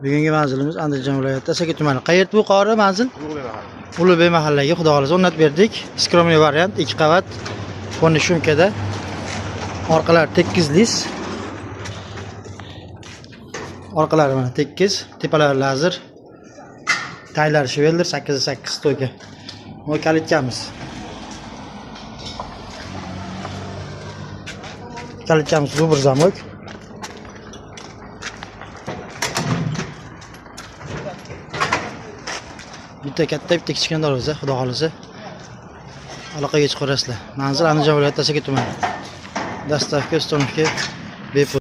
Bugungi manzilimiz Andijon viloyati Asaka tumani. Qayerda bu qori manzil? Ulug'bek mahallaga xudo xolisa o'rnatib berdik. Skromniy variant 2 qavat. Fonni shumkada. Orqalari tekizlis. Orqalari mana tekiz, tepalari lazer. Taylar Shvelder 8/8 stoyka. Bu kalitchamiz. Kalitchamiz rubr zamok. Bitta katta, bitta kichkina darvoza, xudo xolisa. Aloqaga chiqarasizlar. Manzil Andijon viloyati Asaka tumani. Dastavka, ustanovka bepul.